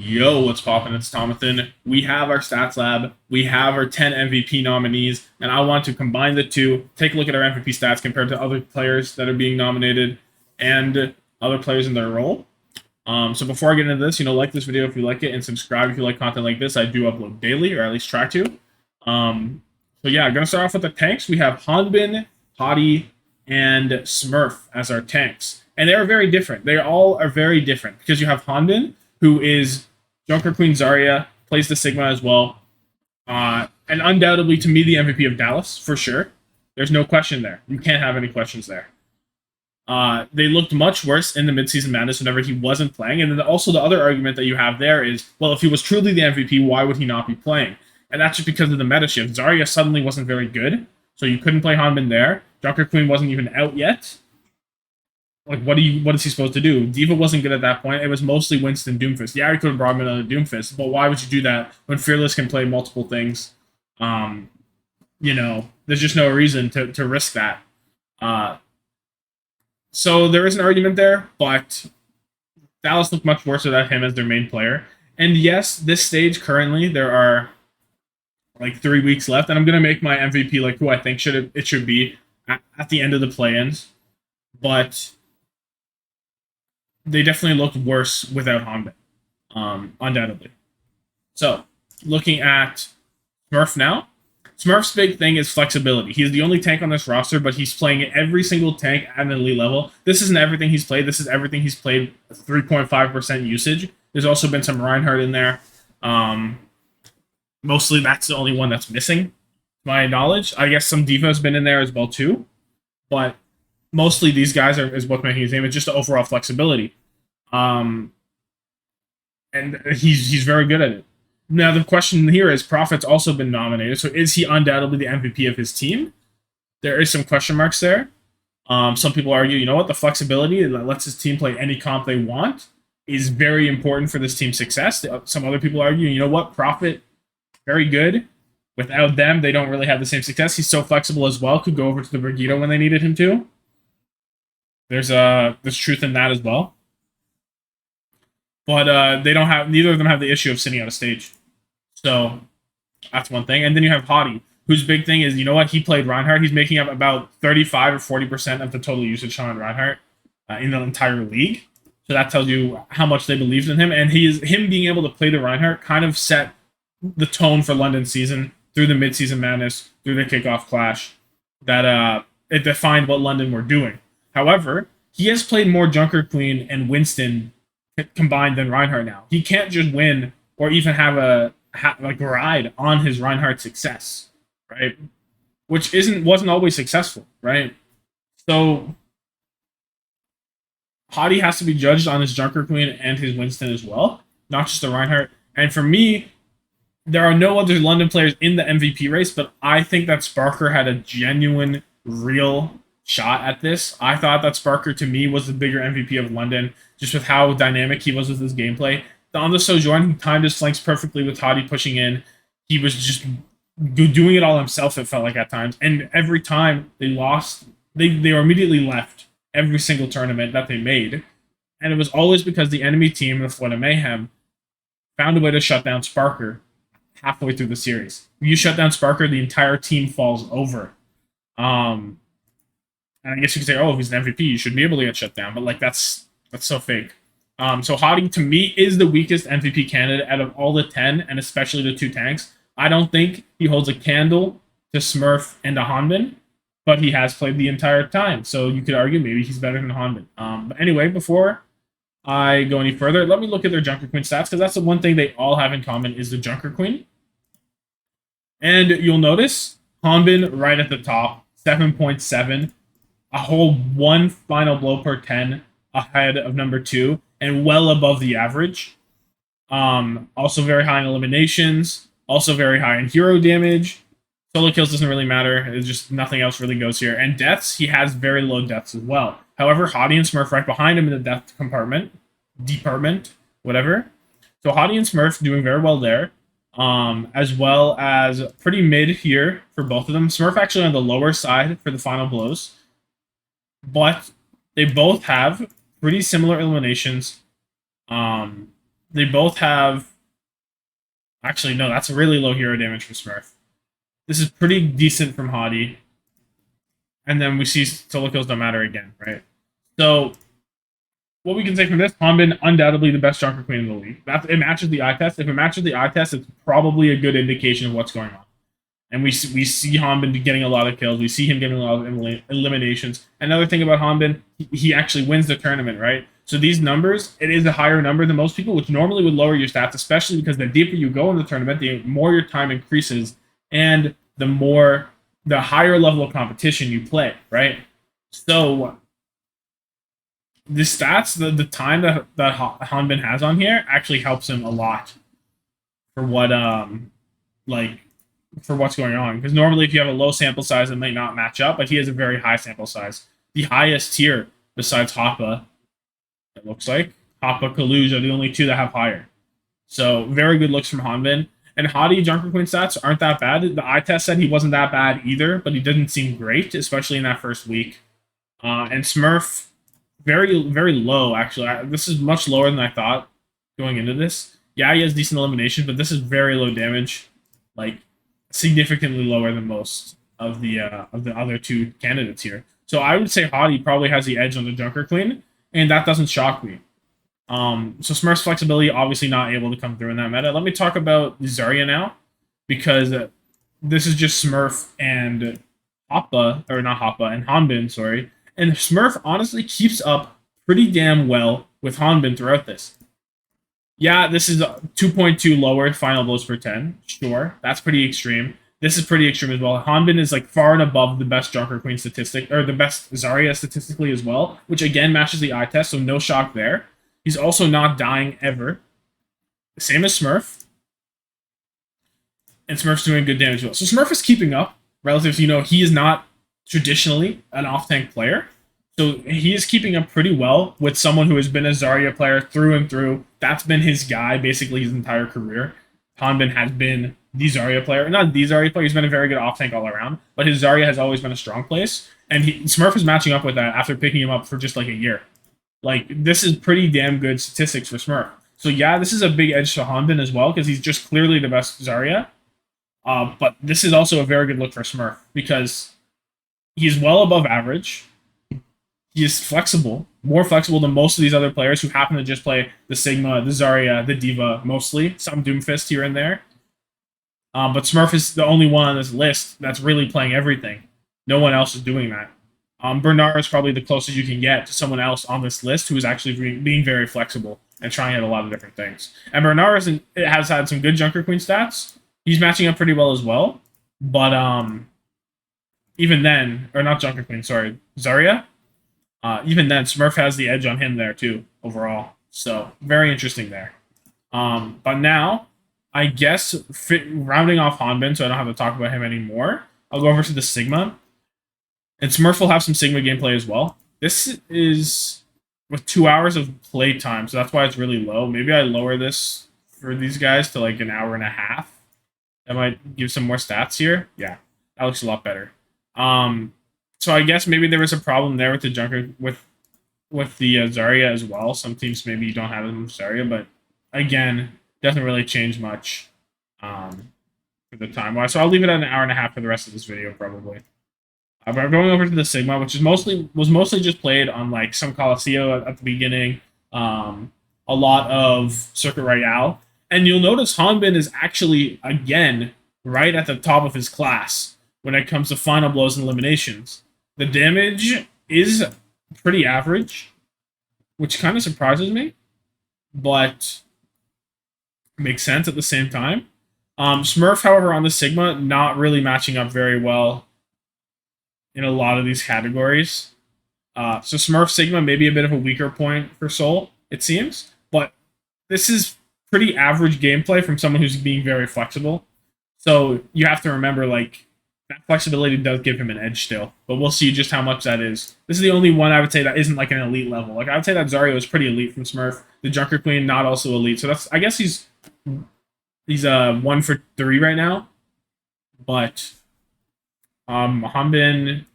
Yo, what's poppin'? It's Tomathan. We have our stats lab. We have our 10 MVP nominees, and I want to combine the two, take a look at our MVP stats compared to other players that are being nominated and other players in their role. So before I get into this, like this video if you like it and subscribe if you like content like this. I do upload daily, or at least try to. I'm going to start off with the tanks. We have Hanbin, Hadi, and Smurf as our tanks. And they are very different. They all are very different because you have Hanbin, who is Junker Queen Zarya, plays the Sigma as well. And undoubtedly, to me, the MVP of Dallas, for sure. There's no question there. You can't have any questions there. They looked much worse in the midseason madness whenever he wasn't playing. And then also the other argument that you have there is, well, if he was truly the MVP, why would he not be playing? And that's just because of the meta shift. Zarya suddenly wasn't very good, so you couldn't play Hanbin there. Junker Queen wasn't even out yet. Like, what is he supposed to do? D.Va wasn't good at that point. It was mostly Winston Doomfist. Yeah, he could have brought him another Doomfist, but why would you do that when Fearless can play multiple things? There's just no reason to risk that. So there is an argument there, but Dallas looked much worse without him as their main player. And yes, this stage currently, there are like 3 weeks left, and I'm going to make my MVP like who I think it should be at the end of the play-ins. But they definitely looked worse without Hanbin, undoubtedly. So, looking at Smurf now, Smurf's big thing is flexibility. He's the only tank on this roster, but he's playing every single tank at an elite level. This isn't everything he's played. This is everything he's played, 3.5% usage. There's also been some Reinhardt in there. Mostly that's the only one that's missing, to my knowledge. I guess some D.Va has been in there as well, too. But mostly these guys is what's making his name. It's just the overall flexibility. And he's very good at it. Now, the question here is, Prophet's also been nominated, so is he undoubtedly the MVP of his team? There is some question marks there. Some people argue, you know what, the flexibility that lets his team play any comp they want is very important for this team's success. Some other people argue, you know what, Prophet, very good. Without them, they don't really have the same success. He's so flexible as well, could go over to the Brigitte when they needed him to. There's truth in that as well. But neither of them have the issue of sitting on a stage. So that's one thing. And then you have Hadi, whose big thing is, you know what, he played Reinhardt. He's making up about 35 or 40% of the total usage on Reinhardt in the entire league. So that tells you how much they believed in him. And him being able to play the Reinhardt kind of set the tone for London season through the midseason madness, through the kickoff clash, that it defined what London were doing. However, he has played more Junker Queen and Winston combined than Reinhardt now. He can't just win or even have a ride on his Reinhardt success, right? Which wasn't always successful, right? So Hadi has to be judged on his Junker Queen and his Winston as well, not just the Reinhardt. And for me, there are no other London players in the MVP race, but I think that Sparker had a genuine, real shot at this. I thought that Sparker, to me, was the bigger MVP of London, just with how dynamic he was with his gameplay. On the Sojourn, he timed his flanks perfectly with Hadi pushing in. He was just doing it all himself, it felt like at times. And every time they lost, they were immediately left every single tournament that they made. And it was always because the enemy team, the Florida Mayhem, found a way to shut down Sparker halfway through the series. If you shut down Sparker, the entire team falls over. And I guess you could say, oh, if he's an MVP, you should be able to get shut down. But that's so fake. So Hadi, to me, is the weakest MVP candidate out of all the 10, and especially the 2 tanks. I don't think he holds a candle to Smurf and to Hanbin, but he has played the entire time. So you could argue maybe he's better than Hanbin. But anyway, before I go any further, let me look at their Junker Queen stats, because that's the one thing they all have in common is the Junker Queen. And you'll notice Hanbin right at the top, 7.7, a whole 1 final blow per 10 ahead of number 2, and well above the average. Also very high in eliminations, also very high in hero damage. Solo kills doesn't really matter. It's just nothing else really goes here. And deaths, he has very low deaths as well. However, Hadi and Smurf right behind him in the death department, whatever. So Hadi and Smurf doing very well there. As well as pretty mid here for both of them. Smurf actually on the lower side for the final blows. But they both have pretty similar eliminations. They both have. Actually, no, that's really low hero damage for Smurf. This is pretty decent from Hadi. And then we see solo kills don't matter again, right? So what we can say from this, Hanbin undoubtedly the best Junker Queen in the league. It matches the eye test. If it matches the eye test, it's probably a good indication of what's going on. And we see Hanbin getting a lot of kills. We see him getting a lot of eliminations. Another thing about Hanbin, he actually wins the tournament, right? So these numbers, it is a higher number than most people, which normally would lower your stats, especially because the deeper you go in the tournament, the more your time increases, and the higher level of competition you play, right? So the stats, the time that Hanbin has on here actually helps him a lot for what like for what's going on. Because normally, if you have a low sample size, it might not match up, but he has a very high sample size. The highest tier, besides Hoppa, it looks like Hoppa, Kaluj are the only two that have higher. So very good looks from Hanbin. And Hadi Junker Queen stats aren't that bad. The eye test said he wasn't that bad either, but he didn't seem great, especially in that first week. And Smurf, very, very low, actually. This is much lower than I thought going into this. Yeah, he has decent elimination, but this is very low damage. Like, significantly lower than most of the other two candidates here. So I would say Hadi probably has the edge on the Junker Queen, and that doesn't shock me. So Smurf's flexibility obviously not able to come through in that meta. Let me talk about Zarya now, because this is just Smurf and Hoppa, or not Hoppa, and Hanbin, sorry. And Smurf honestly keeps up pretty damn well with Hanbin throughout this. Yeah, this is 2.2 lower final blows per 10. Sure, that's pretty extreme. This is pretty extreme as well. Hanbin is like far and above the best Junker Queen statistic, or the best Zarya statistically as well, which again matches the eye test, so no shock there. He's also not dying ever. Same as Smurf. And Smurf's doing good damage as well. So Smurf is keeping up relative to, he is not traditionally an off-tank player. So he is keeping up pretty well with someone who has been a Zarya player through and through. That's been his guy basically his entire career. Hanbin has been the Zarya player. Not the Zarya player, he's been a very good off-tank all around, but his Zarya has always been a strong place. And Smurf is matching up with that after picking him up for just like a year. Like, this is pretty damn good statistics for Smurf. So yeah, this is a big edge to Hanbin as well, because he's just clearly the best Zarya. But this is also a very good look for Smurf, because he's well above average. He is flexible, more flexible than most of these other players who happen to just play the Sigma, the Zarya, the D.Va mostly, some Doomfist here and there. But Smurf is the only one on this list that's really playing everything. No one else is doing that. Bernard is probably the closest you can get to someone else on this list who is actually being very flexible and trying out a lot of different things. And Bernard has had some good Junker Queen stats. He's matching up pretty well as well. But even then, or not Junker Queen, sorry, Zarya. Even then, Smurf has the edge on him there too, overall. So, very interesting there. But now, I guess, rounding off Hanbin, so I don't have to talk about him anymore, I'll go over to the Sigma. And Smurf will have some Sigma gameplay as well. This is with 2 hours of play time, so that's why it's really low. Maybe I lower this for these guys to like an hour and a half. That might give some more stats here. Yeah, that looks a lot better. So I guess maybe there was a problem there with the Junker with the Zarya as well. Some teams maybe you don't have them Zarya, but again, doesn't really change much for the time wise. So I'll leave it at an hour and a half for the rest of this video probably. But I'm going over to the Sigma, which is mostly just played on like some Coliseum at the beginning, a lot of Circuit Royale, and you'll notice Hanbin is actually again right at the top of his class when it comes to final blows and eliminations. The damage is pretty average, which kind of surprises me, but makes sense at the same time. Smurf, however, on the Sigma, not really matching up very well in a lot of these categories. So Smurf Sigma may be a bit of a weaker point for Soul, it seems, but this is pretty average gameplay from someone who's being very flexible. So you have to remember, like, that flexibility does give him an edge still, but we'll see just how much that is. This is the only one I would say that isn't like an elite level. Like, I would say that Zarya is pretty elite from Smurf. The Junker Queen, not also elite. So that's, I guess he's 1 for 3 right now. But Hanbin,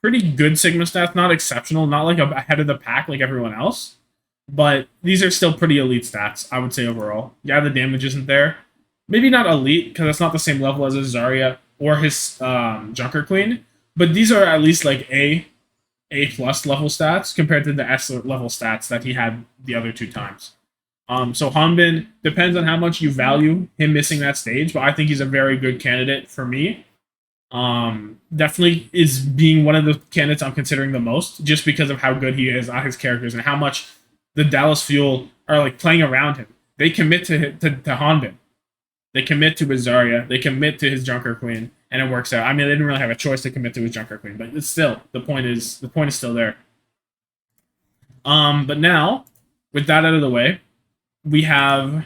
pretty good Sigma stats, not exceptional, not like ahead of the pack like everyone else. But these are still pretty elite stats, I would say overall. Yeah, the damage isn't there. Maybe not elite because it's not the same level as his Zarya or his Junker Queen, but these are at least like A plus level stats compared to the S level stats that he had the other two times. So Hanbin depends on how much you value him missing that stage, but I think he's a very good candidate for me. Definitely is being one of the candidates I'm considering the most, just because of how good he is on his characters and how much the Dallas Fuel are like playing around him. They commit to Hanbin. They commit to his Zarya. They commit to his Junker Queen, and it works out. I mean, they didn't really have a choice to commit to his Junker Queen, but it's still the point is still there. But now, with that out of the way, we have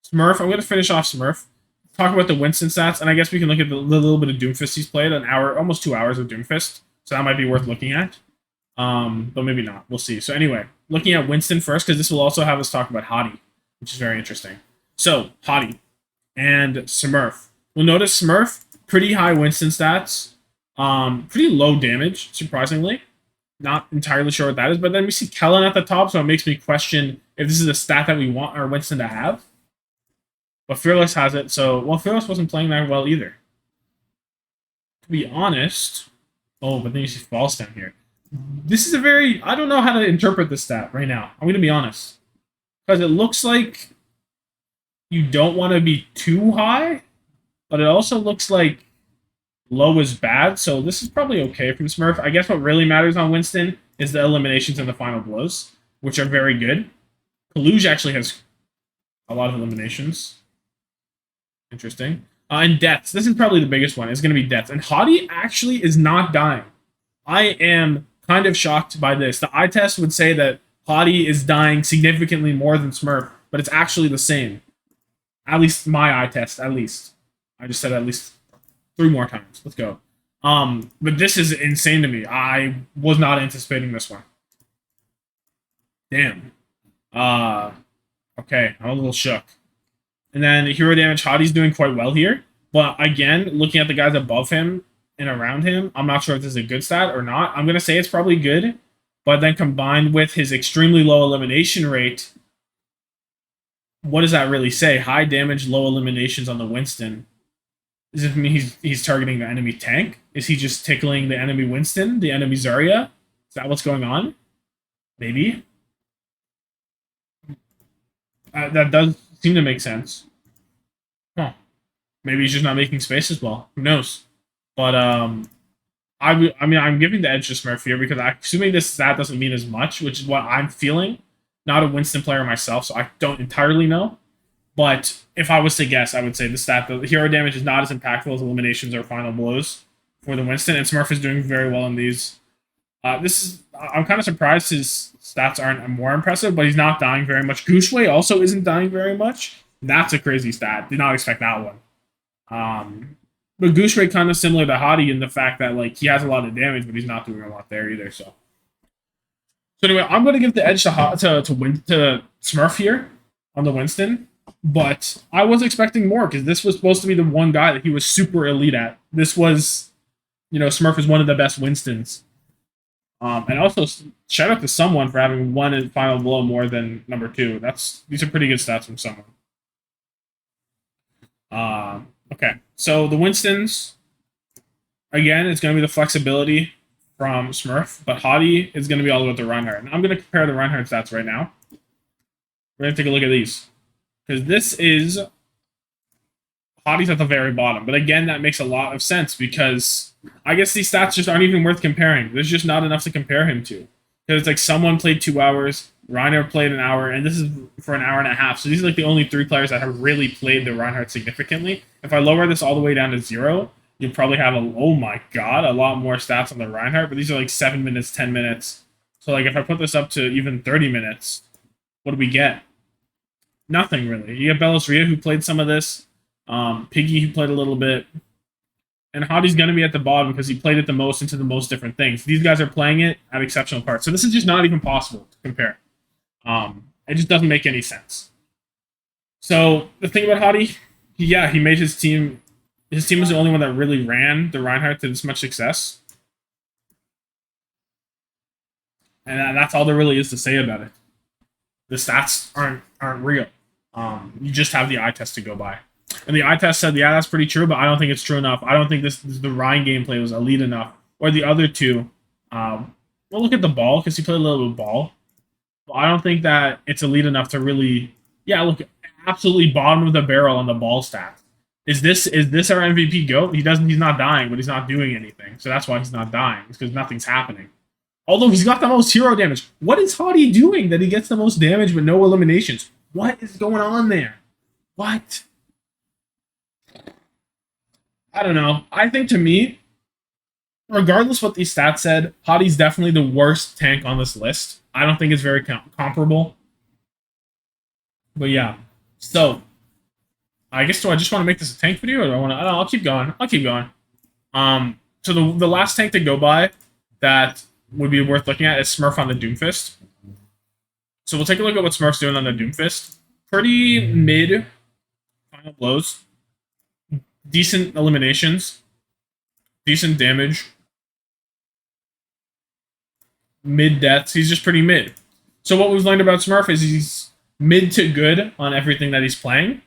Smurf. I'm going to finish off Smurf. Talk about the Winston stats, and I guess we can look at the little bit of Doomfist he's played. An hour, almost 2 hours of Doomfist, so that might be worth looking at. But maybe not. We'll see. So anyway, looking at Winston first, because this will also have us talk about Hadi, which is very interesting. So Hadi and Smurf. We'll notice Smurf pretty high Winston stats, pretty low damage, surprisingly. Not entirely sure what that is, but then we see Kellen at the top, so it makes me question if this is a stat that we want our Winston to have. But Fearless has it, so well, Fearless wasn't playing that well either. To be honest, oh, but then you see False down here. This is a very I don't know how to interpret this stat right now. I'm gonna be honest, because it looks like you don't want to be too high, but it also looks like low is bad, so this is probably okay from Smurf. I guess what really matters on Winston is the eliminations and the final blows, which are very good. Kaluge actually has a lot of eliminations. Interesting. And deaths. This is probably the biggest one. It's going to be deaths. And Hadi actually is not dying. I am kind of shocked by this. The eye test would say that Hadi is dying significantly more than Smurf, but it's actually the same. At least my eye test, at least. I just said at least 3 more times. Let's go. But this is insane to me. I was not anticipating this one. Damn. Okay, I'm a little shook. And then hero damage, Hadi's doing quite well here. But again, looking at the guys above him and around him, I'm not sure if this is a good stat or not. I'm going to say it's probably good. But then combined with his extremely low elimination rate, what does that really say? High damage, low eliminations on the Winston. Does it mean he's targeting the enemy tank? Is he just tickling the enemy Winston, the enemy Zarya? Is that what's going on? Maybe. That does seem to make sense. Huh. Maybe he's just not making space as well. Who knows? But I mean, I'm giving the edge to Smurf here because I'm assuming this stat doesn't mean as much, which is what I'm feeling. Not a Winston player myself, so I don't entirely know. But if I was to guess, I would say the hero damage is not as impactful as eliminations or final blows for the Winston, and Smurf is doing very well in these. I'm kind of surprised his stats aren't more impressive, but he's not dying very much. Gooshway also isn't dying very much. That's a crazy stat. Did not expect that one. But Gooshway kind of similar to Hadi in the fact that like he has a lot of damage, but he's not doing a lot there either. So anyway, I'm going to give the edge to Smurf here on the Winston. But I was expecting more because this was supposed to be the one guy that he was super elite at. This was, Smurf is one of the best Winstons. And also, shout out to someone for having one in final blow more than number 2. These are pretty good stats from someone. Okay, so the Winstons, again, it's going to be the flexibility from Smurf, but Hadi is going to be all about the Reinhardt. And I'm going to compare the Reinhardt stats right now. We're going to take a look at these. Because this is Hadi's at the very bottom. But again, that makes a lot of sense because I guess these stats just aren't even worth comparing. There's just not enough to compare him to. Because it's like someone played 2 hours, Reinhardt played an hour, and this is for an hour and a half. So these are like the only 3 players that have really played the Reinhardt significantly. If I lower this all the way down to 0, you'll probably have a lot more stats on the Reinhardt. But these are like 7 minutes, 10 minutes. So like if I put this up to even 30 minutes, what do we get? Nothing really. You have Belos Ria who played some of this, Piggy who played a little bit, and Hadi's going to be at the bottom because he played it the most into the most different things. These guys are playing it at exceptional parts, so this is just not even possible to compare. It just doesn't make any sense. So the thing about Hadi, he made his team. His team was the only one that really ran the Reinhardt to this much success, and that's all there really is to say about it. The stats aren't real. You just have the eye test to go by. And the eye test said, yeah, that's pretty true, but I don't think it's true enough. I don't think the Ryan gameplay was elite enough. Or the other two. We'll look at the ball, because he played a little bit of ball. But I don't think that it's elite enough to really... Yeah, look, absolutely bottom of the barrel on the ball stats. Is this our MVP GOAT? He's not dying, but he's not doing anything. So that's why he's not dying. It's because nothing's happening. Although he's got the most hero damage. What is Hottie doing that he gets the most damage but no eliminations? What is going on there? What? I don't know. I think to me, regardless what these stats said, Hottie's definitely the worst tank on this list. I don't think it's very comparable. But yeah. So, I guess do I just want to make this a tank video, or do I want to? I'll keep going. I'll keep going. So the last tank to go by that would be worth looking at is Smurf on the Doomfist. So we'll take a look at what Smurf's doing on the Doomfist. Pretty mid final blows, decent eliminations, decent damage, mid deaths. He's just pretty mid. So what we've learned about Smurf is he's mid to good on everything that he's playing.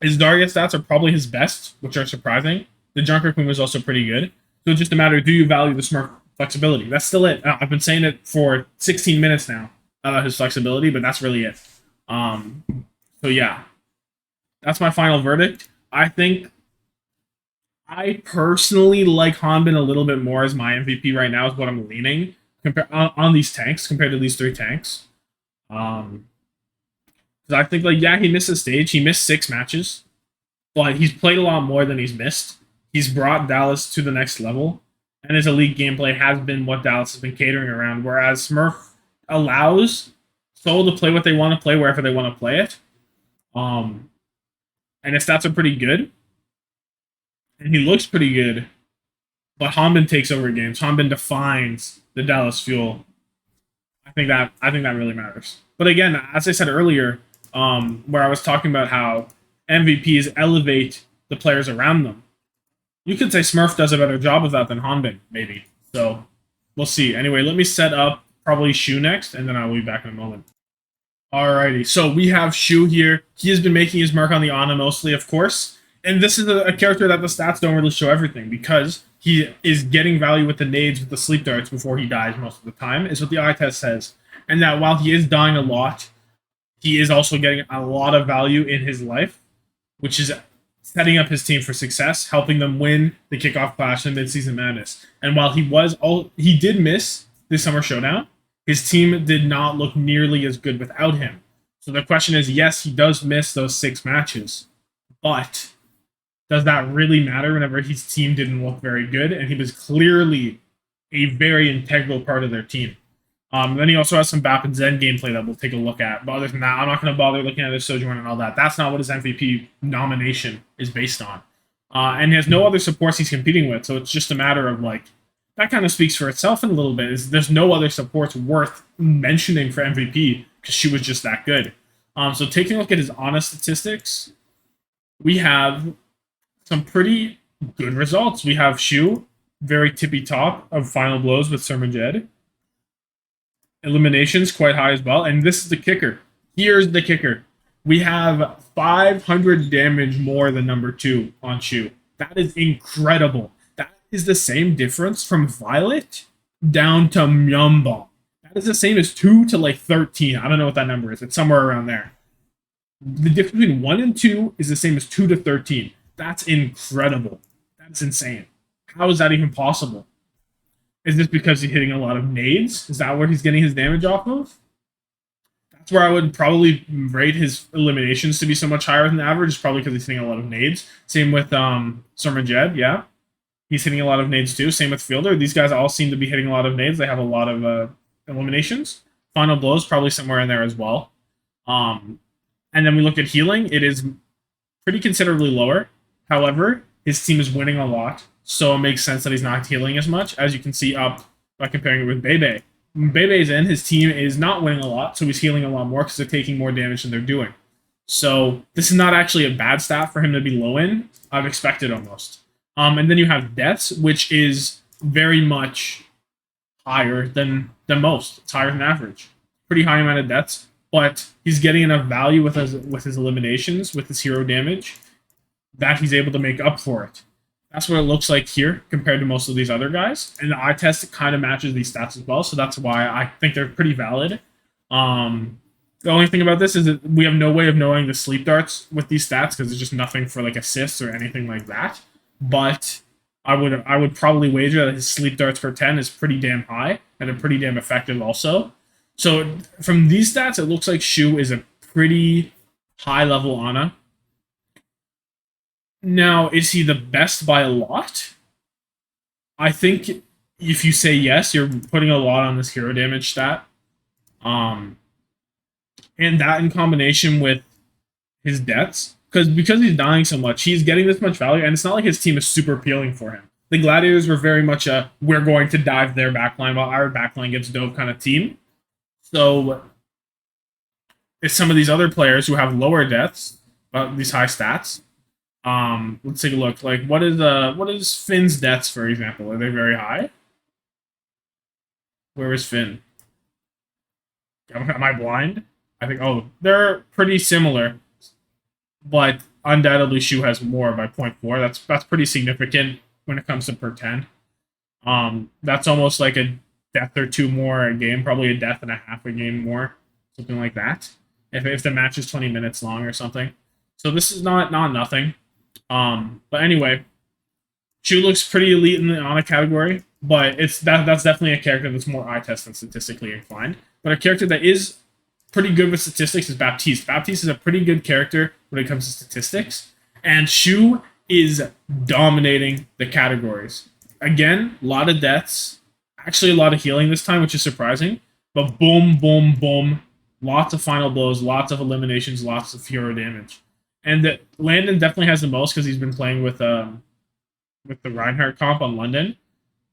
His Daria stats are probably his best, which are surprising. The Junker Queen was also pretty good. So it's just a matter of, do you value the Smurf flexibility? That's still it. I've been saying it for 16 minutes now, his flexibility, but that's really it. So yeah, that's my final verdict. I personally like Hanbin a little bit more as my MVP right now, is what I'm leaning on these tanks compared to these three tanks. I think, like, yeah, he missed a stage. He missed 6 matches, but he's played a lot more than he's missed. He's brought Dallas to the next level, and his elite gameplay has been what Dallas has been catering around, whereas Smurf allows Seoul to play what they want to play wherever they want to play it. And his stats are pretty good, and he looks pretty good, but Hanbin takes over games. Hanbin defines the Dallas Fuel. I think that really matters. But again, as I said earlier, where I was talking about how MVPs elevate the players around them, you could say Smurf does a better job of that than Hanbin, maybe. So we'll see. Anyway, let me set up probably Shu next, and then I'll be back in a moment. Alrighty, so we have Shu here. He has been making his mark on the Ana mostly, of course. And this is a character that the stats don't really show everything, because he is getting value with the nades, with the sleep darts before he dies most of the time, is what the eye test says. And that while he is dying a lot, he is also getting a lot of value in his life, which is setting up his team for success, helping them win the kickoff clash and mid-season madness. And while he did miss the Summer Showdown, his team did not look nearly as good without him. So the question is, yes, he does miss those 6 matches, but does that really matter whenever his team didn't look very good? And he was clearly a very integral part of their team. Then he also has some Bap and Zen gameplay that we'll take a look at. But other than that, I'm not going to bother looking at his Sojourn and all that. That's not what his MVP nomination is based on. And he has no other supports he's competing with, so it's just a matter of, like, that kind of speaks for itself in a little bit. There's no other supports worth mentioning for MVP because she was just that good. So taking a look at his Ana statistics, we have some pretty good results. We have Shu, very tippy top of final blows with Sermajed. Eliminations quite high as well. And this is the kicker. Here's the kicker. We have 500 damage more than number 2 on Shu. That is incredible. That is the same difference from Violet down to Myeonbong. That is the same as 2 to like 13. I don't know what that number is. It's somewhere around there. The difference between 1 and 2 is the same as 2 to 13. That's incredible. That's insane. How is that even possible? Is this because he's hitting a lot of nades? Is that where he's getting his damage off of? That's where I would probably rate his eliminations to be so much higher than the average. It's probably because he's hitting a lot of nades. Same with Sermajed, yeah. He's hitting a lot of nades too. Same with Fielder. These guys all seem to be hitting a lot of nades. They have a lot of eliminations. Final blows probably somewhere in there as well. And then we look at healing. It is pretty considerably lower. However, his team is winning a lot. So it makes sense that he's not healing as much, as you can see up by comparing it with Bebe. Bebe's in, his team is not winning a lot, so he's healing a lot more because they're taking more damage than they're doing. So this is not actually a bad stat for him to be low in. I've expected almost. And then you have deaths, which is very much higher than most. It's higher than average. Pretty high amount of deaths. but he's getting enough value with his eliminations, with his hero damage, that he's able to make up for it. That's what it looks like here compared to most of these other guys. And the eye test kind of matches these stats as well, so that's why I think they're pretty valid. The only thing about this is that we have no way of knowing the sleep darts with these stats because there's just nothing for like assists or anything like that. But I would probably wager that his sleep darts per 10 is pretty damn high and pretty damn effective also. So from these stats, it looks like Shu is a pretty high level Ana. Now, is he the best by a lot? I think if you say yes, you're putting a lot on this hero damage stat. And that in combination with his deaths, because he's dying so much, he's getting this much value, and it's not like his team is super appealing for him. The Gladiators were very much a we're going to dive their backline while our backline gets dove kind of team. So it's some of these other players who have lower deaths, these high stats. Let's take a look. Like what is Finn's deaths, for example? Are they very high? Where is Finn? Am I blind? I think they're pretty similar, but undoubtedly Shu has more by 0.4. That's pretty significant when it comes to per 10. That's almost like a death or two more a game, probably a death and a half a game more, something like that. If the match is 20 minutes long or something. So this is not nothing. But anyway, Shu looks pretty elite in the Ana category, but that's definitely a character that's more eye test than statistically inclined. But a character that is pretty good with statistics is Baptiste. Baptiste is a pretty good character when it comes to statistics, and Shu is dominating the categories. Again, a lot of deaths, actually a lot of healing this time, which is surprising, but boom, boom, boom, lots of final blows, lots of eliminations, lots of hero damage. And Landon definitely has the most because he's been playing with the Reinhardt comp on London.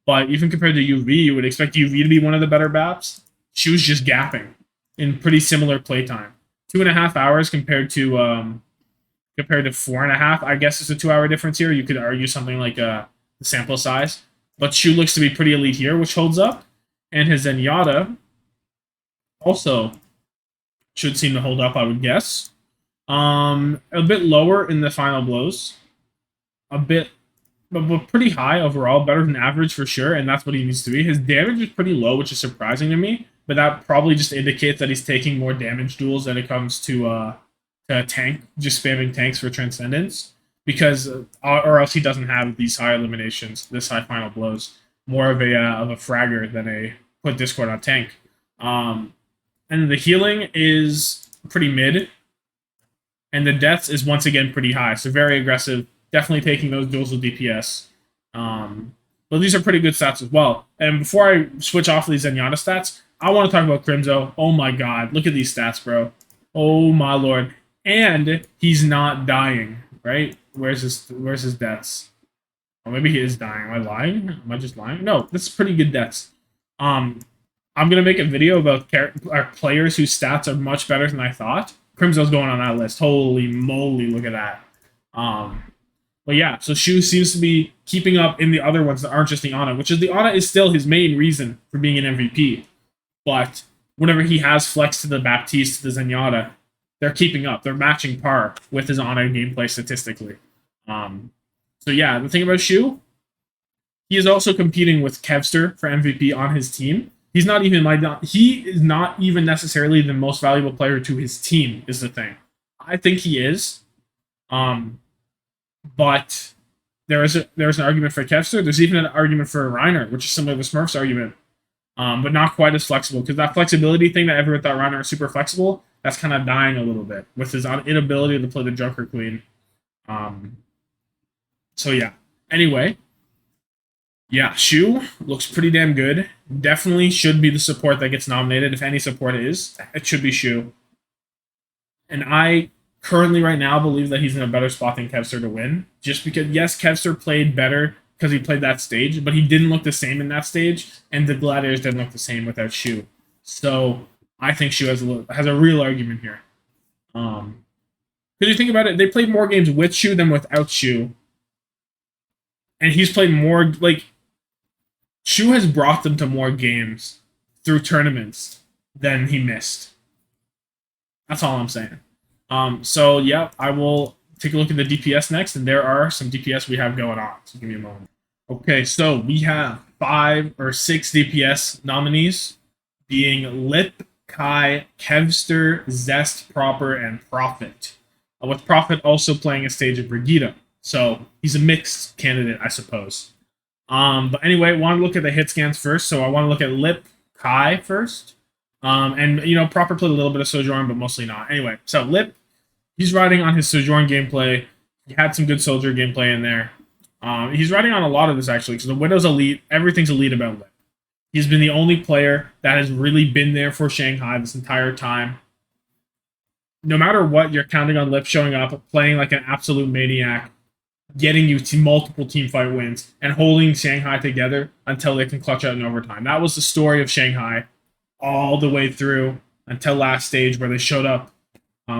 But even compared to UV, you would expect UV to be one of the better BAPs. Shu's just gapping in pretty similar playtime. 2.5 hours compared to 4.5. I guess it's a 2-hour difference here. You could argue something like the sample size. But Shu looks to be pretty elite here, which holds up. And his Zenyatta also should seem to hold up, I would guess. A bit lower in the final blows. A bit, but pretty high overall. Better than average for sure, and that's what he needs to be. His damage is pretty low, which is surprising to me. But that probably just indicates that he's taking more damage duels when it comes to a tank, just spamming tanks for Transcendence. Because, or else he doesn't have these high eliminations, this high final blows. More of a fragger than a put Discord on tank. And the healing is pretty mid. And the deaths is once again pretty high. So very aggressive. Definitely taking those duels with DPS. But these are pretty good stats as well. And before I switch off of these Zenyatta stats, I want to talk about Crimzo. Oh my god. Look at these stats, bro. Oh my lord. And he's not dying, right? Where's his deaths? Oh, maybe he is dying. Am I lying? Am I just lying? No, this is pretty good deaths. I'm gonna make a video about players whose stats are much better than I thought. Crimzo's going on that list. Holy moly, look at that. But yeah, so Shu seems to be keeping up in the other ones that aren't just the Ana, which is the Ana is still his main reason for being an MVP. But whenever he has flex to the Baptiste, to the Zenyatta, they're keeping up. They're matching par with his Ana gameplay statistically. So yeah, the thing about Shu, he is also competing with Kevster for MVP on his team. He is not even necessarily the most valuable player to his team, is the thing. I think he is. But there's an argument for Kevster. There's even an argument for Reiner, which is similar to Smurf's argument. But not quite as flexible, because that flexibility thing that everyone thought Reiner was super flexible, that's kind of dying a little bit with his inability to play the Junker Queen. So yeah. Anyway, yeah, Shu looks pretty damn good. Definitely should be the support that gets nominated. If any support is, it should be Shu. And I currently right now believe that he's in a better spot than Kevster to win. Just because, yes, Kevster played better because he played that stage, but he didn't look the same in that stage, and the Gladiators didn't look the same without Shu. So I think Shu has a real argument here. Because you think about it, they played more games with Shu than without Shu. And he's played more, like, Shu has brought them to more games through tournaments than he missed. That's all I'm saying. So yeah, I will take a look at the DPS next, and there are some DPS we have going on. So give me a moment. Okay, so we have 5 or 6 DPS nominees, being Lip, Kai, Kevster, Zest, Proper, and Prophet. With Prophet also playing a stage of Brigitte. So he's a mixed candidate, I suppose. But anyway, want to look at the hit scans first. So I want to look at Lip, Kai first. And Proper played a little bit of Sojourn, but mostly not. Anyway, so Lip, he's riding on his Sojourn gameplay. He had some good Soldier gameplay in there. He's riding on a lot of this actually, because the Widow's elite. Everything's elite about Lip. He's been the only player that has really been there for Shanghai this entire time. No matter what, you're counting on Lip showing up, playing like an absolute maniac, getting you to multiple team fight wins, and holding Shanghai together until they can clutch out in overtime. That was the story of Shanghai all the way through until last stage where they showed up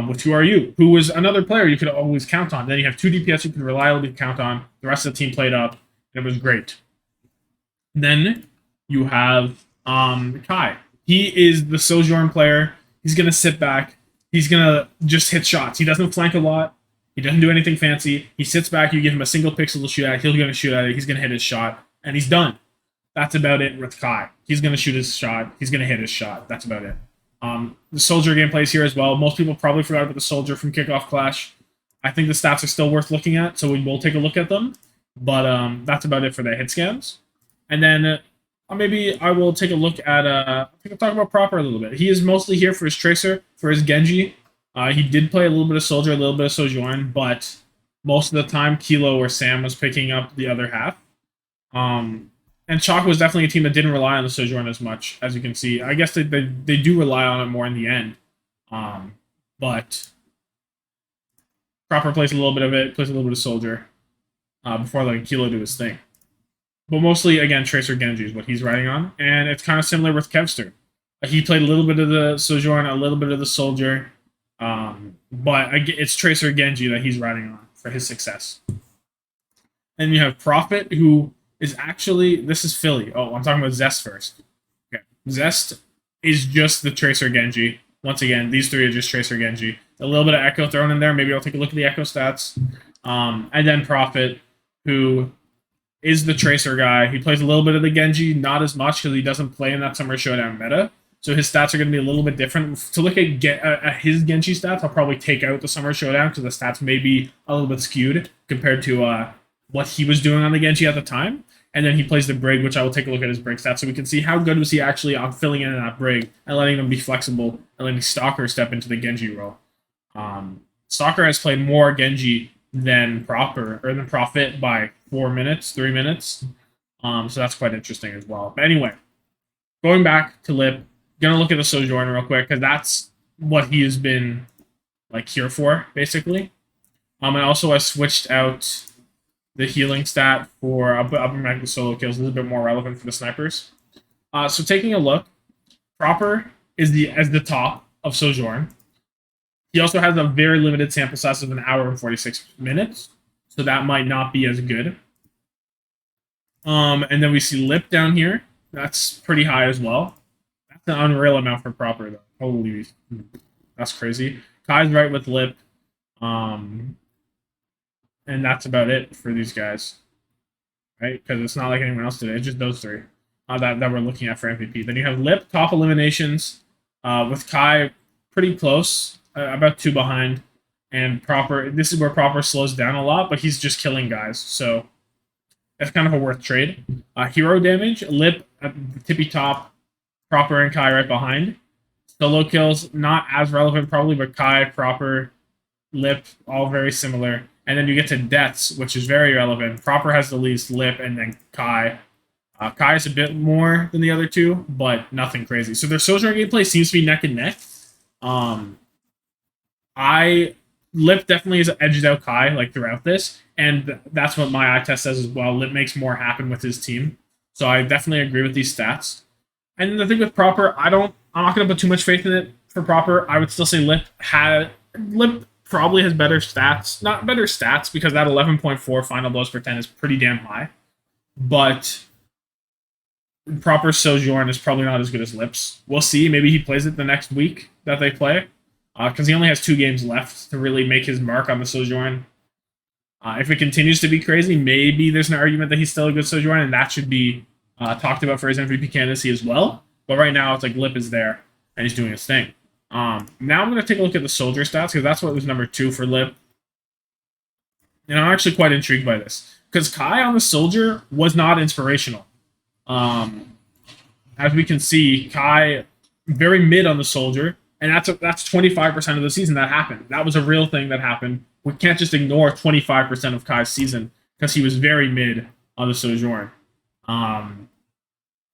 with Who Are You, who was another player you could always count on. Then you have 2 DPS you could reliably count on. The rest of the team played up, and it was great. Then you have Kai. He is the Sojourn player. He's going to sit back. He's going to just hit shots. He doesn't flank a lot. He doesn't do anything fancy. He sits back. You give him a single pixel to shoot at. He's going to shoot at it. He's going to hit his shot. And he's done. That's about it with Kai. He's going to shoot his shot. He's going to hit his shot. That's about it. The Soldier gameplay is here as well. Most people probably forgot about the Soldier from Kickoff Clash. I think the stats are still worth looking at, so we will take a look at them. But that's about it for the hit scans. And then maybe I will take a look at talk about Proper a little bit. He is mostly here for his Tracer, for his Genji. He did play a little bit of Soldier, a little bit of Sojourn, but most of the time Kilo or Sam was picking up the other half. And Chalk was definitely a team that didn't rely on the Sojourn as much, as you can see. I guess they do rely on it more in the end. But Proper plays a little bit of it, plays a little bit of Soldier before letting Kilo do his thing. But mostly, again, Tracer Genji is what he's riding on. And it's kind of similar with Kevster. He played a little bit of the Sojourn, a little bit of the Soldier. But it's Tracer Genji that he's riding on for his success. And you have Prophet, who is actually... This is Philly. Oh, I'm talking about Zest first. Okay. Zest is just the Tracer Genji. Once again, these 3 are just Tracer Genji. A little bit of Echo thrown in there. Maybe I'll take a look at the Echo stats. And then Prophet, who is the Tracer guy. He plays a little bit of the Genji, not as much because he doesn't play in that Summer Showdown meta. So his stats are going to be a little bit different. To look at his Genji stats, I'll probably take out the Summer Showdown because the stats may be a little bit skewed compared to what he was doing on the Genji at the time. And then he plays the Brig, which I will take a look at his Brig stats so we can see how good was he actually on filling in that Brig and letting him be flexible and letting Stalker step into the Genji role. Stalker has played more Genji than Prophet by 3 minutes. So that's quite interesting as well. But anyway, going back to Lip, gonna look at the Sojourn real quick because that's what he has been like here for basically. And also I switched out the healing stat for upper mag solo kills. This is a bit more relevant for the snipers. So taking a look, Proper is the top of Sojourn. He also has a very limited sample size of 1 hour and 46 minutes, so that might not be as good. And then we see Lip down here. That's pretty high as well. That's an unreal amount for Proper, though. Holy, that's crazy. Kai's right with Lip. And that's about it for these guys. Right? Because it's not like anyone else did it. It's just those 3 that we're looking at for MVP. Then you have Lip, top eliminations, with Kai pretty close, about 2 behind. And Proper, this is where Proper slows down a lot, but he's just killing guys. So that's kind of a worth trade. Hero damage, Lip at the tippy top, Proper and Kai right behind. Solo kills, not as relevant probably, but Kai, Proper, Lip, all very similar. And then you get to deaths, which is very relevant. Proper has the least, Lip, and then Kai. Kai is a bit more than the other 2, but nothing crazy. So their Sojourn gameplay seems to be neck and neck. Lip definitely has edged out Kai like throughout this, and that's what my eye test says as well. Lip makes more happen with his team, so I definitely agree with these stats. And the thing with Proper, I'm not going to put too much faith in it for Proper. I would still say Lip probably has better stats. Not better stats, because that 11.4 final blows per 10 is pretty damn high. But Proper Sojourn is probably not as good as Lip's. We'll see. Maybe he plays it the next week that they play. because he only has 2 games left to really make his mark on the Sojourn. If it continues to be crazy, maybe there's an argument that he's still a good Sojourn, and that should be talked about for his MVP candidacy as well. But right now, it's like Lip is there, and he's doing his thing. Now I'm going to take a look at the Soldier stats, because that's what was number 2 for Lip. And I'm actually quite intrigued by this, because Kai on the Soldier was not inspirational. As we can see, Kai very mid on the Soldier, and that's 25% of the season that happened. That was a real thing that happened. We can't just ignore 25% of Kai's season because he was very mid on the Sojourn.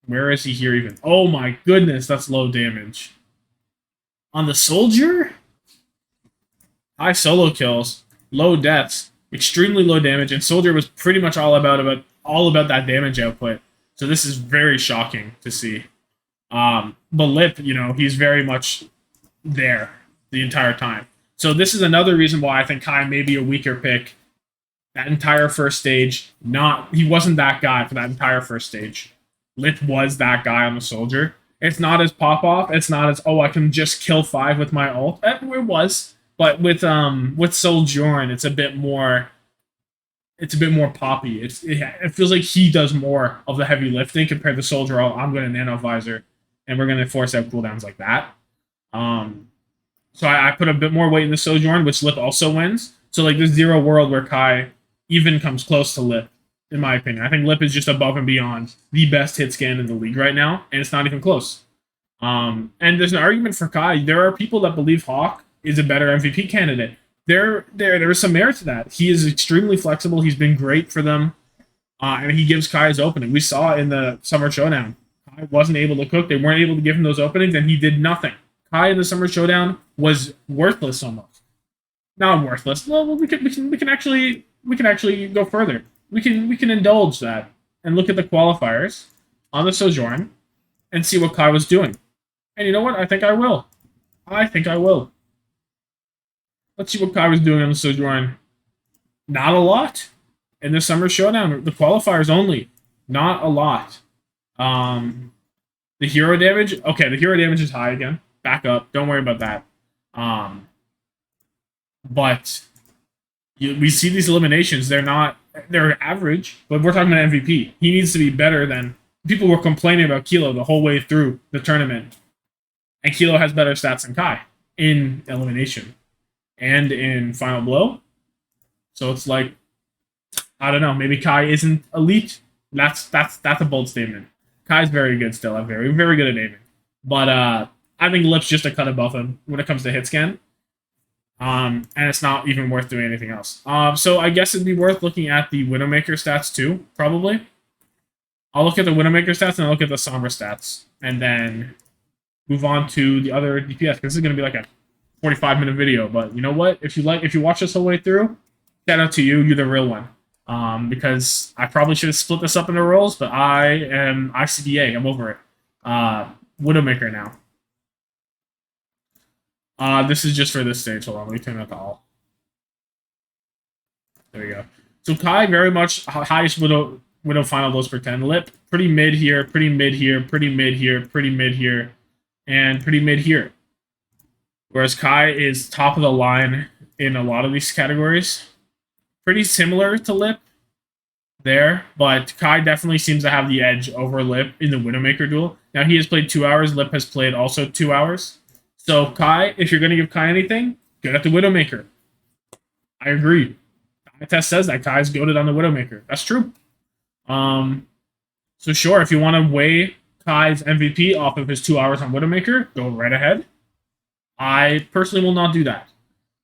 Where is he here even? Oh my goodness, that's low damage. On the Soldier? High solo kills, low deaths, extremely low damage, and Soldier was pretty much all about that damage output. So this is very shocking to see. But Lip, he's very much there the entire time. So this is another reason why I think Kai may be a weaker pick. That entire first stage, he wasn't that guy for that entire first stage. Lip was that guy on the Soldier. It's not as pop-off. It's not as, I can just kill 5 with my ult. It was. But with Sojourn, it's a bit more poppy. It feels like he does more of the heavy lifting compared to Soldier. I'm going to Nano Visor, and we're going to force out cooldowns like that. So I put a bit more weight in the Sojourn, which Lip also wins. So there's zero world where Kai even comes close to Lip, in my opinion. I think Lip is just above and beyond the best hit scan in the league right now, and it's not even close. And there's an argument for Kai. There are people that believe Hawk is a better MVP candidate. There is some merit to that. He is extremely flexible. He's been great for them, and he gives Kai his opening. We saw in the Summer Showdown, Kai wasn't able to cook. They weren't able to give him those openings, and he did nothing. Kai in the Summer Showdown was worthless almost. Not worthless. Well, we can actually go further. We can indulge that and look at the qualifiers on the Sojourn and see what Kai was doing. And you know what? I think I will. Let's see what Kai was doing on the Sojourn. Not a lot. In the Summer Showdown, the qualifiers only. Not a lot. The hero damage. Okay, the hero damage is high again. Back up. Don't worry about that. But we see these eliminations. They're average, but we're talking about MVP. He needs to be better than... People were complaining about Kilo the whole way through the tournament. And Kilo has better stats than Kai in elimination and in Final Blow. So it's like, I don't know, maybe Kai isn't elite. That's a bold statement. Kai's very good still. I'm very, very good at aiming. But I think Lip's just a cut above him when it comes to hit scan. And it's not even worth doing anything else. So I guess it'd be worth looking at the Widowmaker stats too, probably. I'll look at the Widowmaker stats and I'll look at the Sombra stats. And then move on to the other DPS, because this is going to be like a 45-minute video. But you know what? If you watch this whole way through, shout out to you. You're the real one. Because I probably should have split this up into roles, but I am ICDA. I'm over it. Widowmaker now. This is just for this stage. Hold on, let me turn that to all. There we go. So Kai, very much highest Widow final blows per 10. Lip, pretty mid here, pretty mid here, pretty mid here, pretty mid here, and pretty mid here. Whereas Kai is top of the line in a lot of these categories. Pretty similar to Lip there, but Kai definitely seems to have the edge over Lip in the Widowmaker duel. Now, he has played 2 hours. Lip has played also 2 hours. So Kai, if you're going to give Kai anything, good at the Widowmaker. I agree. The test says that Kai's goated on the Widowmaker. That's true. So sure, if you want to weigh Kai's MVP off of his 2 hours on Widowmaker, go right ahead. I personally will not do that.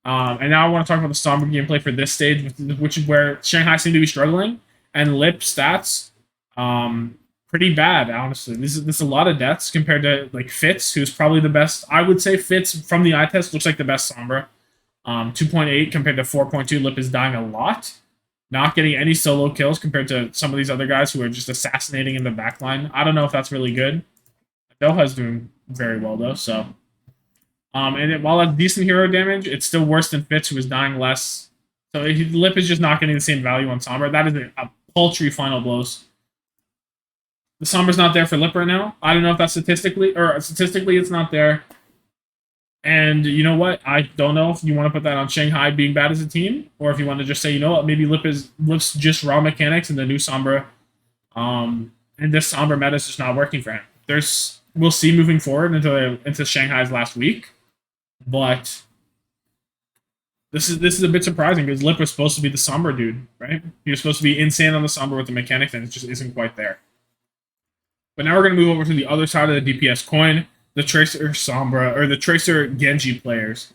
And now I want to talk about the Sombra gameplay for this stage, which is where Shanghai seemed to be struggling, and Lip stats, pretty bad, honestly. This is a lot of deaths compared to like Fitz, who's probably the best. I would say Fitz from the eye test looks like the best Sombra. 2.8 compared to 4.2. Lip is dying a lot, not getting any solo kills compared to some of these other guys who are just assassinating in the backline. I don't know if that's really good. Doha's doing very well though, so. And while that's decent hero damage, it's still worse than Fitz, who is dying less. So Lip is just not getting the same value on Sombra. That is a paltry final blows. The Sombra's not there for Lip right now. I don't know if that's statistically it's not there. And you know what? I don't know if you want to put that on Shanghai being bad as a team, or if you want to just say, you know what, maybe Lip's just raw mechanics and the new Sombra, and this Sombra meta is just not working for him. We'll see moving forward into Shanghai's last week, but this is a bit surprising because Lip was supposed to be the Sombra dude, right? He was supposed to be insane on the Sombra with the mechanics, and it just isn't quite there. But now we're going to move over to the other side of the DPS coin, the Tracer Sombra, or the Tracer Genji players,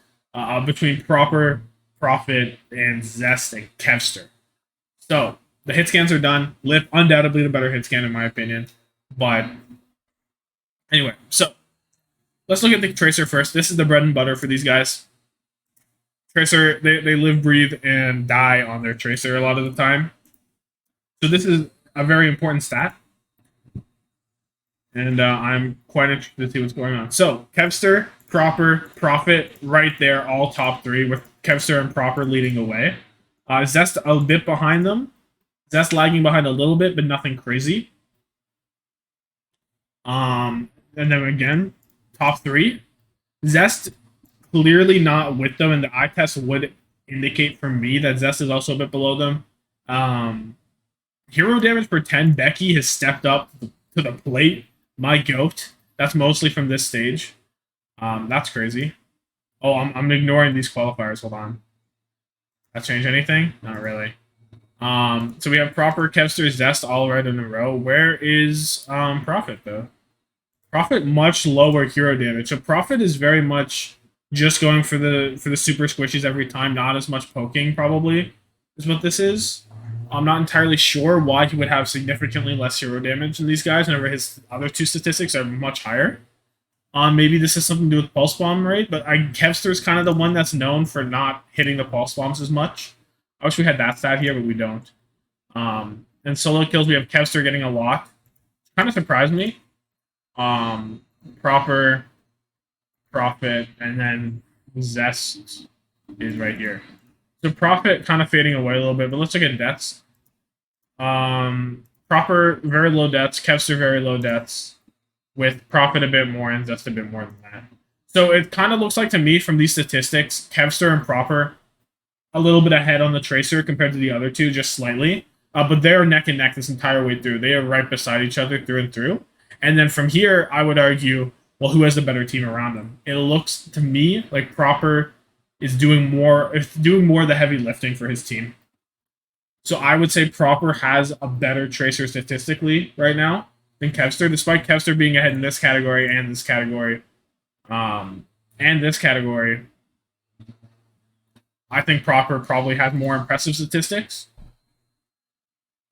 between Proper, Prophet, and Zest and Kevster. So, the hit scans are done. Lip, undoubtedly the better hit scan in my opinion. But, anyway, so, let's look at the Tracer first. This is the bread and butter for these guys. Tracer, they live, breathe, and die on their Tracer a lot of the time. So this is a very important stat. And I'm quite interested to see what's going on. So, Kevster, Proper, Prophet, right there, all top three, with Kevster and Proper leading the way. Zest a bit behind them. Zest lagging behind a little bit, but nothing crazy. And then again, top three. Zest clearly not with them, and the eye test would indicate for me that Zest is also a bit below them. Hero damage per 10, Becky has stepped up to the plate. My goat. That's mostly from this stage. That's crazy. Oh, I'm ignoring these qualifiers. Hold on. That change anything? Not really. So we have Proper, Kevster, Zest all right in a row. Where is Prophet though? Prophet much lower hero damage. So Prophet is very much just going for the super squishies every time, not as much poking probably is what this is. I'm not entirely sure why he would have significantly less hero damage than these guys whenever his other two statistics are much higher. Maybe this has something to do with pulse bomb rate, but Kevster is kind of the one that's known for not hitting the pulse bombs as much. I wish we had that stat here, but we don't. And solo kills, we have Kevster getting a lot. Kind of surprised me. Proper, Prophet, and then Zest is right here. So Prophet kind of fading away a little bit, but let's look at deaths. Proper, very low deaths. Kevster, very low deaths. With Prophet a bit more and Zest a bit more than that. So it kind of looks like to me from these statistics, Kevster and Proper a little bit ahead on the Tracer compared to the other two, just slightly. But they're neck and neck this entire way through. They are right beside each other through and through. And then from here, I would argue, well, who has the better team around them? It looks to me like Proper is doing more of the heavy lifting for his team. So I would say Proper has a better Tracer statistically right now than Kevster, despite Kevster being ahead in this category and this category. And this category, I think Proper probably has more impressive statistics.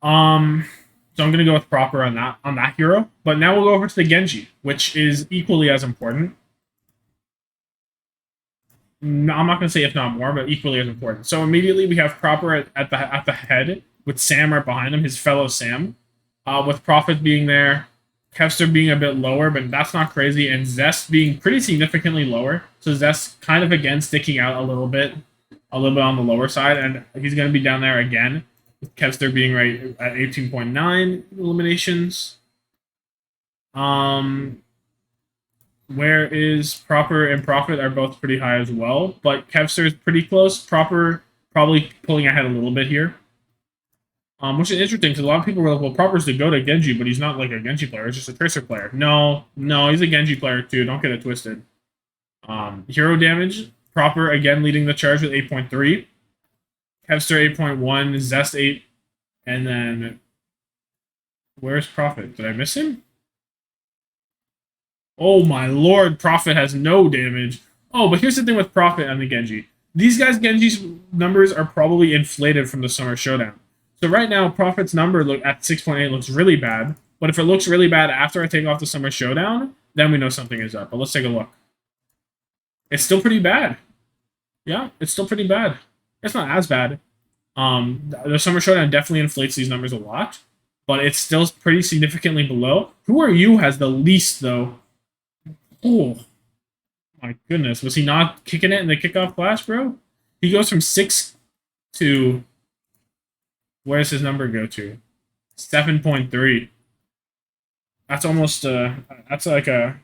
So I'm gonna go with Proper on that hero. But now we'll go over to the Genji, which is equally as important. No, I'm not gonna say if not more, but equally as important. So immediately we have Proper at the head with Sam right behind him, his fellow Sam, with Prophet being there, Kevster being a bit lower, but that's not crazy, and Zest being pretty significantly lower. So Zest kind of again sticking out a little bit on the lower side, and he's gonna be down there again. With Kevster being right at 18.9 eliminations. Where is Proper and Prophet are both pretty high as well, but Kevster is pretty close. Proper probably pulling ahead a little bit here. Which is interesting because a lot of people were like, well, Proper's the go-to Genji, but he's not like a Genji player, he's just a Tracer player. No, he's a Genji player too, don't get it twisted. Hero damage, Proper again leading the charge with 8.3. Kevster 8.1, Zest 8, and then where's Prophet? Did I miss him? Oh my lord, Prophet has no damage. Oh, but here's the thing with Prophet and the Genji. These guys' Genji's numbers are probably inflated from the Summer Showdown. So right now, Prophet's number at 6.8 looks really bad. But if it looks really bad after I take off the Summer Showdown, then we know something is up. But let's take a look. It's still pretty bad. Yeah, it's still pretty bad. It's not as bad. The Summer Showdown definitely inflates these numbers a lot. But it's still pretty significantly below. Who are you has the least, though? Oh, my goodness. Was he not kicking it in the kickoff clash, bro? He goes from 6 to... Where's his number go to? 7.3. That's almost... that's like a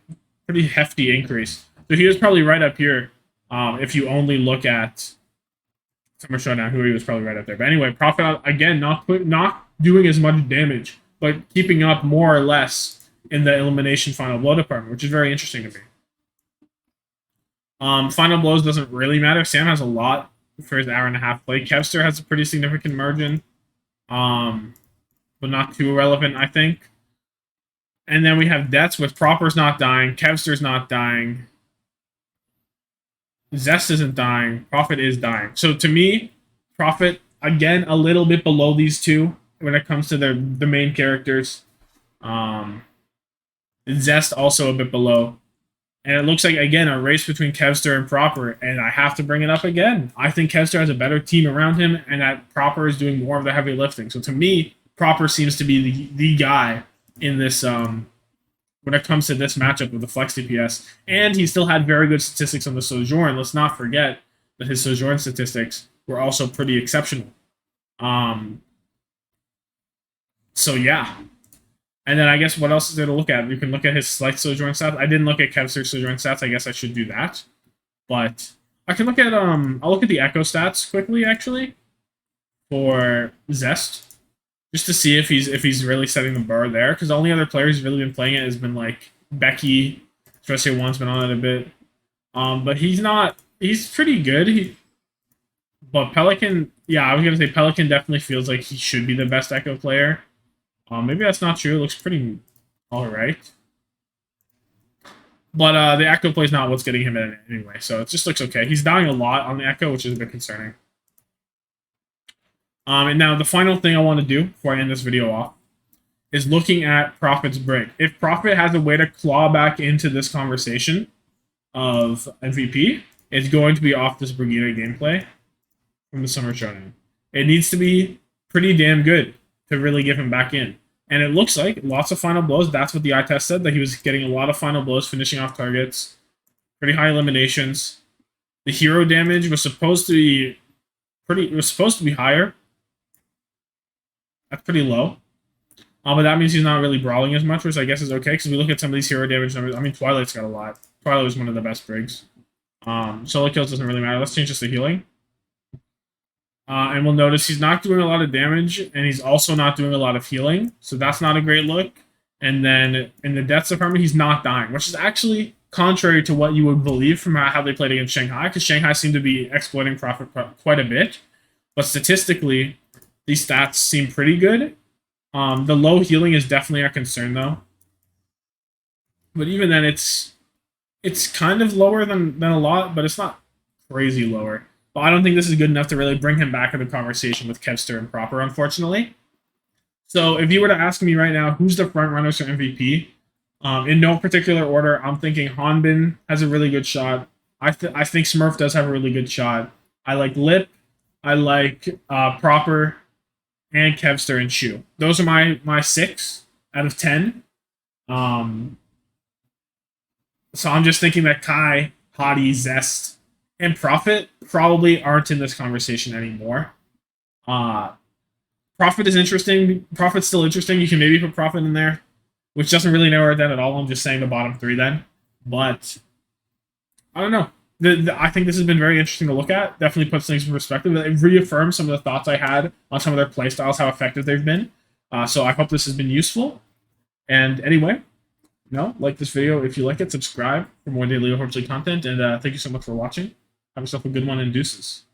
pretty hefty increase. So he was probably right up here. If you only look at Summer Showdown, who he was probably right up there. But anyway, Prophet again not doing as much damage, but keeping up more or less in the elimination final blow department, which is very interesting to me. Final blows doesn't really matter. Sam has a lot for his hour and a half play. Kevster has a pretty significant margin, but not too relevant, I think. And then we have Deaths with Proper's not dying, Kevster's not dying, Zest isn't dying, Prophet is dying. So to me, Prophet, again, a little bit below these two when it comes to the main characters. Zest also a bit below. And it looks like, again, a race between Kevster and Proper. And I have to bring it up again. I think Kevster has a better team around him, and that Proper is doing more of the heavy lifting. So to me, Proper seems to be the guy in this when it comes to this matchup with the Flex DPS. And he still had very good statistics on the Sojourn. Let's not forget that his Sojourn statistics were also pretty exceptional. So yeah. And then I guess what else is there to look at? You can look at his Slight Sojourn stats. I didn't look at Kevster's Sojourn stats. I guess I should do that. But I can look at I'll look at the Echo stats quickly actually for Zest, just to see if he's really setting the bar there. Because the only other player who's really been playing it has been like Becky. Stressio One's been on it a bit. But he's not. He's pretty good. But Pelican, yeah, I was gonna say Pelican definitely feels like he should be the best Echo player. Maybe that's not true. It looks pretty alright. But the Echo play is not what's getting him in anyway, so it just looks okay. He's dying a lot on the Echo, which is a bit concerning. And now the final thing I want to do before I end this video off is looking at Prophet's Brig. If Prophet has a way to claw back into this conversation of MVP, it's going to be off this Brigida gameplay from the Summer Showdown. It needs to be pretty damn good to really give him back in. And it looks like lots of final blows. That's what the eye test said, that he was getting a lot of final blows, finishing off targets, pretty high eliminations. The hero damage was supposed to be higher. That's pretty low. But that means he's not really brawling as much, which I guess is okay, because we look at some of these hero damage numbers. I mean, Twilight's got a lot. Twilight was one of the best Brigs. Solo kills doesn't really matter. Let's change this to healing. And we'll notice he's not doing a lot of damage, and he's also not doing a lot of healing, so that's not a great look. And then in the deaths department, he's not dying, which is actually contrary to what you would believe from how they played against Shanghai, because Shanghai seemed to be exploiting Prophet quite a bit. But statistically, these stats seem pretty good. The low healing is definitely a concern, though. But even then, it's kind of lower than a lot, but it's not crazy lower. But I don't think this is good enough to really bring him back in the conversation with Kevster and Proper, unfortunately. So if you were to ask me right now, who's the front runners for MVP? In no particular order, I'm thinking Hanbin has a really good shot. I think Smurf does have a really good shot. I like Lip. I like Proper and Kevster and Shu. Those are my 6 out of 10. So I'm just thinking that Kai, Hottie, Zest, and Prophet probably aren't in this conversation anymore. Prophet is interesting. Prophet's still interesting. You can maybe put Prophet in there, which doesn't really narrow it down at all. I'm just saying the bottom 3 then. But I don't know. I think this has been very interesting to look at. Definitely puts things in perspective. It reaffirms some of the thoughts I had on some of their playstyles, how effective they've been. So I hope this has been useful. And anyway, like this video if you like it, subscribe for more daily Overwatch League content. And thank you so much for watching. Have yourself a good one, and deuces.